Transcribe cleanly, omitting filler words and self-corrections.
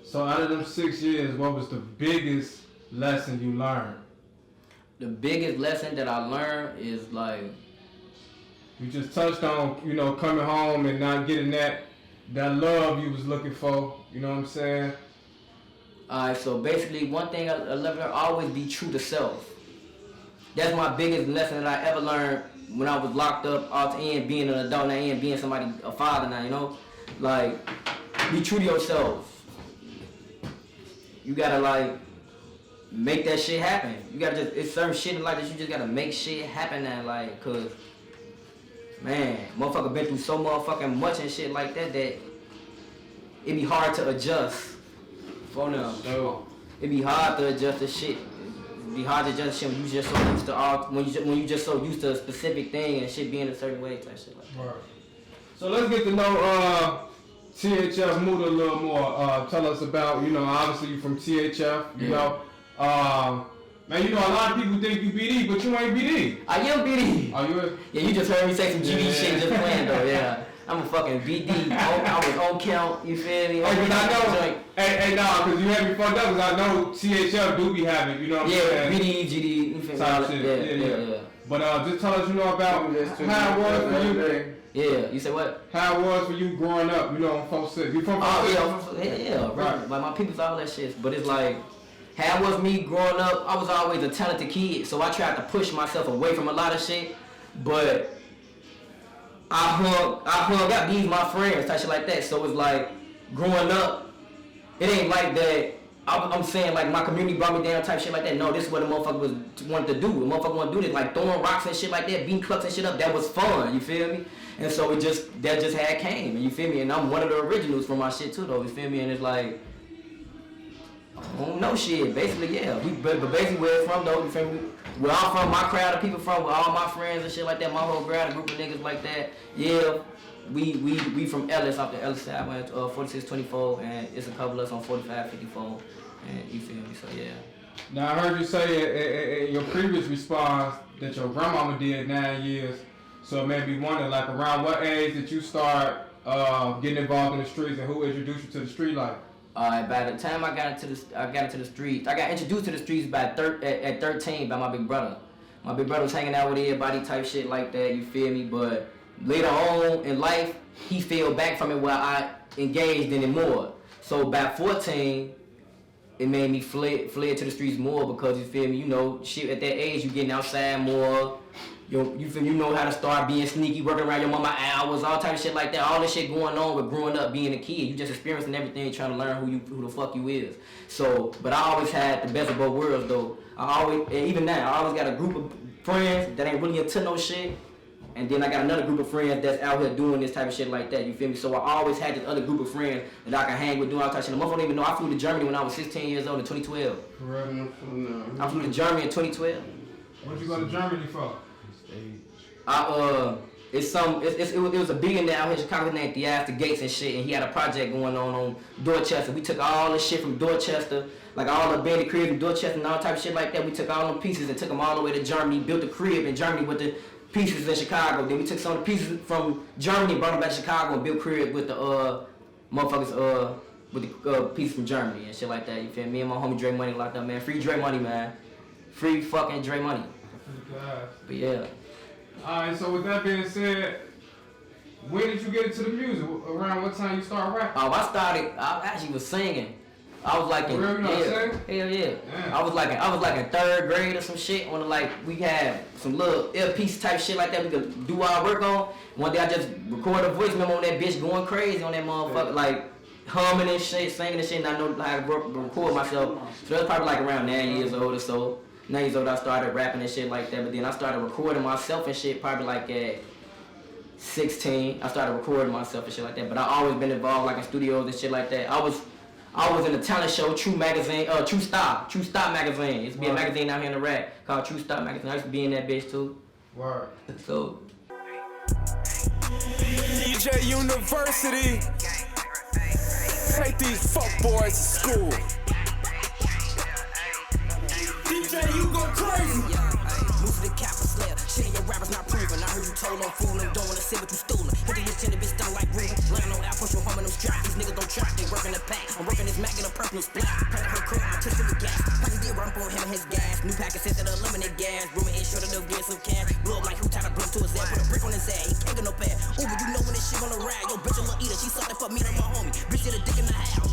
So out of them 6 years, what was the biggest lesson you learned? The biggest lesson that I learned is like... You just touched on, you know, coming home and not getting that love you was looking for. You know what I'm saying? Alright, so basically one thing I learned, always be true to self. That's my biggest lesson that I ever learned when I was locked up, out in being an adult now and being somebody, a father now, you know? Like, be true to yourself. You gotta like, make that shit happen. You gotta just, it's certain shit in life that you just gotta make shit happen now, like, cause, man, motherfucker been through so motherfucking much and shit like that it be hard to adjust for them. So, it be hard to adjust the shit. It be hard to adjust shit when you just so used to when you just so used to a specific thing and shit being a certain way type shit like that. Right. So let's get to know THF Mooda a little more. Tell us about, you know, obviously you from THF, you know. Man, you know, a lot of people think you BD, but you ain't BD. I am BD. Are you? Yeah, you just heard me say some GD shit just playing though, yeah. I'm a fucking BD. I was on count, you feel me? Hey, but I know, hey, nah, cause you had me fucked up, cause I know THF do be having, you know what I'm saying? Yeah, BD, GD, you feel me? Shit. Yeah. But just tell us, you know, about how it was for you. Yeah, you said what? How it was for you growing up, you know, on 4-6. You from 4-6? Oh, yeah, right. Like my people's all that shit. But it's like, how it was me growing up, I was always a talented kid, so I tried to push myself away from a lot of shit. But I hung out, these my friends, type shit like that. So it's like, growing up, it ain't like that. I'm saying like my community brought me down type shit like that. No, this is what a motherfucker wanted to do. A motherfucker want to do this, like throwing rocks and shit like that, beating clubs and shit up. That was fun, you feel me? And so that just had came, and you feel me? And I'm one of the originals from my shit too, though, you feel me? And it's like, I don't know shit, basically, yeah. But basically where it's from, though, you feel me? Where I'm from, my crowd of people from, with all my friends and shit like that, my whole crowd, a group of niggas like that, yeah. We from Ellis, off the Ellis side, went 4624, and it's a couple of us on 4554, and you feel me, so yeah. Now I heard you say in your previous response that your grandmama did 9 years, so it made me wonder, like, around what age did you start getting involved in the streets, and who introduced you to the street life? By the time I got into the streets, I got introduced to the streets at 13 by my big brother. My big brother was hanging out with everybody type shit like that, you feel me, but later on in life, he fell back from it while I engaged in it more. So by 14, it made me fled to the streets more because, you feel me, you know, shit at that age, you getting outside more. You feel, you know how to start being sneaky, working around your mama hours, all type of shit like that. All this shit going on with growing up, being a kid. You just experiencing everything, trying to learn who the fuck you is. So, but I always had the best of both worlds though. And even now, I always got a group of friends that ain't really into no shit. And then I got another group of friends that's out here doing this type of shit like that, you feel me? So I always had this other group of friends that I can hang with, doing all type of shit. The motherfucker don't even know I flew to Germany when I was 16 years old in 2012. I flew to Germany in 2012. What'd you go to Germany for? It was a billionaire out here in Chicago named Theaster Gates and shit, and he had a project going on Dorchester. We took all the shit from Dorchester, like all the bandit cribs in Dorchester and all type of shit like that. We took all them pieces and took them all the way to Germany, built a crib in Germany with the pieces in Chicago. Then we took some of the pieces from Germany, brought them back to Chicago, and built crib with the motherfuckers with the pieces from Germany and shit like that. You feel me? Me and my homie Dre Money locked up, man. Free Dre Money, man. Free fucking Dre Money. But yeah. Alright, so with that being said, when did you get into the music? Around what time you start rapping? I actually was singing. I was like in, hell yeah. I was like in 3rd grade or some shit. On we had some little earpiece type shit like that we could do our work on. One day I just recorded a voice memo on that bitch going crazy on that motherfucker, like humming and shit, singing and shit, and I know how to record myself. So that was probably like around 9 years old or so. 9 years old I started rapping and shit like that, but then I started recording myself and shit probably like at 16. I started recording myself and shit like that, but I always been involved like in studios and shit like that. I was in a talent show, True Star magazine. It used to be a magazine out here in the rack called True Star magazine. I used to be in that bitch too. Word. So DJ University. Take these fuck boys to school. DJ, you go crazy. Move to the cap and slayer. Shit in your rappers not proven. I heard you told on fool and don't wanna sit with you stolen. Hit the bitch in the bitch down like Ruben. Land on out, push your home in them straps. These niggas don't trap, they working the pack. I'm working this smacking a personal splat. Pack her curl, I kiss her with gas. Pockets did run for him and his gas. New package sent to the eliminate gas. Rumor is sure that they'll get some cash. Blow up like who tied a blunt to his ass. Put a brick on his ass, he can't get no pad. Ooh, but you know when this shit on the rag. Yo, bitch, a little eater, she something for me to my homie. Bitch, did a dick in the house.